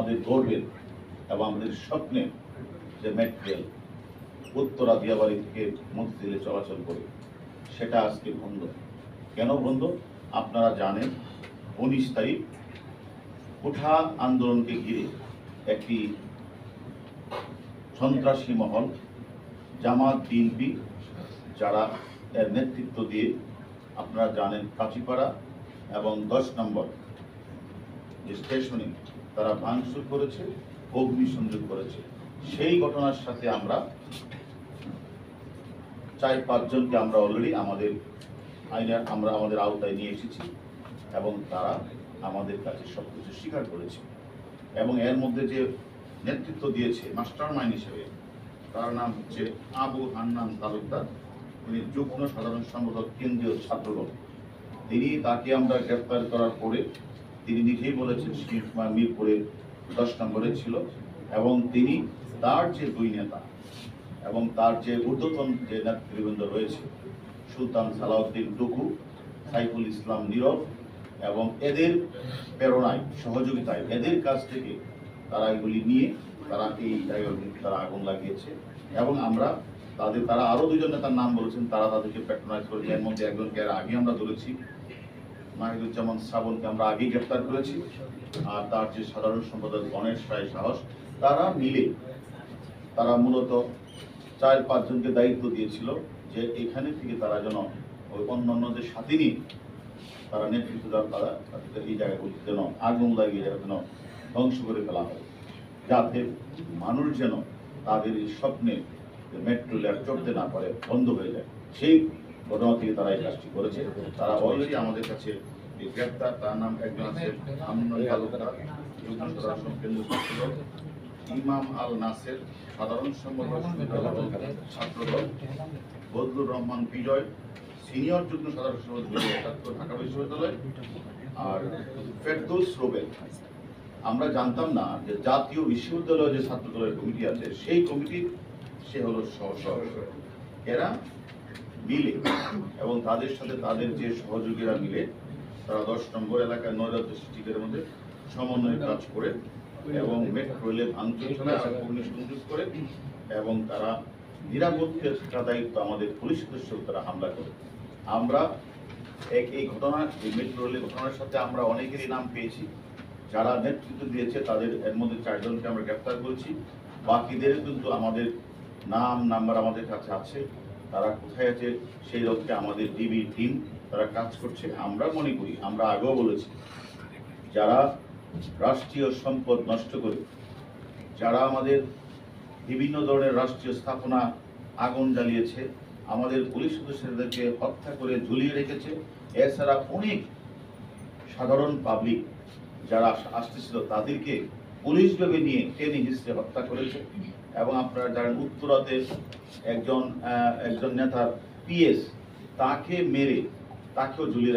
আমাদের গর্বের এবং আমাদের স্বপ্নের যে মেট্রেল উত্তরা দিয়াবাড়ি থেকে মন্ত্রীলে চলাচল করে, সেটা আজকে বন্ধ। কেন বন্ধ? আপনারা জানেন 19 তারিখ কোঠা আন্দোলনকে ঘিরে একটি সন্ত্রাসী মহল জামাত বিএনপি যারা এর নেতৃত্ব দিয়ে আপনারা জানেন কাঁচিপাড়া এবং 10 নম্বর যে স্টেশনে তারা ভাঙচুর করেছে, অগ্নিসংযোগ করেছে। সেই ঘটনার সাথে আমরা 4-5 জনকে আমরা অলরেডি আমাদের আমাদের আওতায় নিয়ে এসেছি এবং তারা আমাদের কাছে সবকিছু স্বীকার করেছে। এবং এর মধ্যে যে নেতৃত্ব দিয়েছে মাস্টার মাইন্ড হিসেবে, তার নাম হচ্ছে আবু হান্নান তালুকদার। তিনি যুগ্ম সাধারণ সম্পাদক কেন্দ্রীয় ছাত্রদল। তাকে আমরা গ্রেফতার করার পরে তিনি নিজেই বলেছেন মিরপুরে 10 নম্বরে ছিল এবং তিনি তার যে 2 নেতা এবং তার যে ঊর্ধ্বতন যে নেতৃবৃন্দ রয়েছে, সুলতান সালাউদ্দিন টুকু, সাইফুল ইসলাম নীরব, এবং এদের প্রেরণায় সহযোগিতায় এদের কাছ থেকে তারা এগুলি নিয়ে তারা এই জায়গায় তারা আগুন লাগিয়েছে। এবং আমরা তারা আরো 2 জন নেতার নাম বলেছেন, তারা তাদেরকে প্যাট্রোনাইজ করেছে। এর মধ্যে একজনকে আগে আমরা ধরেছি, মাহিদুজ্জামান শ্রাবণকে আমরা আগেই গ্রেফতার করেছি। আর তার যে সাধারণ সম্পাদক গণেশ রায় সাহস, তারা মিলে তারা মূলত 4-5 জনকে দায়িত্ব দিয়েছিল যে এখানে থেকে তারা যেন ওই অন্যান্যদের সাথে নিয়ে তারা নেতৃত্ব দেওয়ার তারা এই জায়গাগুলিতে যেন আগুন লাগিয়ে যেন ধ্বংস করে ফেলা হয়, যাতে মানুষ যেন তাদের এই স্বপ্নে মেট্রো রেল চড়তে না পারে, বন্ধ হয়ে যায়। সেই ঘটনা থেকে তারা এই কাজটি করেছে। তারা অলরেডি আমাদের কাছে গ্রেপ্তার। তার নাম একজন আছে ইমাম আল নাসের সাধারণ সম্পাদক ছাত্রদল, বদলুর রহমান বিজয় সিনিয়র যুগ্ম সাধারণ সম্পাদক ঢাকা বিশ্ববিদ্যালয়, আর ফেরদৌস রোবেল। আমরা জানতাম না যে জাতীয় বিশ্ববিদ্যালয় যে ছাত্রদলের কমিটি আছে, সেই কমিটির সে হলো সহ-সভাপতি। এরা মিলে এবং তাদের সাথে তাদের যে সহযোগীরা মিলে তারা 10 নম্বর এলাকায় নৈরাজ্য সৃষ্টির মধ্যে সমন্বয়ে কাজ করে এবং মেট্রো রেলে ভাঙচুর চালায়, অগ্নিসংযোগ করে এবং তারা নিরাপত্তার দায়িত্ব আমাদের পুলিশ সদস্য তারা হামলা করে। আমরা এই ঘটনা, এই মেট্রো রেলের ঘটনার সাথে আমরা অনেকেরই নাম পেয়েছি। যারা নেতৃত্ব দিয়েছে তাদের এর মধ্যে 4 জনকে আমরা গ্রেফতার করেছি। বাকিদের কিন্তু আমাদের নাম্বার আমাদের কাছে আছে। তারা কোথায় আছে সেই লক্ষ্যে আমাদের ডিবি টিম তারা কাজ করছে। আমরা মনে করি, আমরা আগেও বলেছি, যারা রাষ্ট্রীয় সম্পদ নষ্ট করে, যারা আমাদের বিভিন্ন ধরনের রাষ্ট্রীয় স্থাপনা আগুন জ্বালিয়েছে, আমাদের পুলিশ সদস্যদেরকে হত্যা করে ঝুলিয়ে রেখেছে, এছাড়া অনেক সাধারণ পাবলিক যারা আসতেছিল তাদেরকে পুলিশ ভেবে নিয়ে টেনে হিঁচড়ে হত্যা করেছে। এবং আপনারা জানেন উত্তরাতে একজন নেতার পিএস তাকে মেরে তাকেও ঝুলিয়ে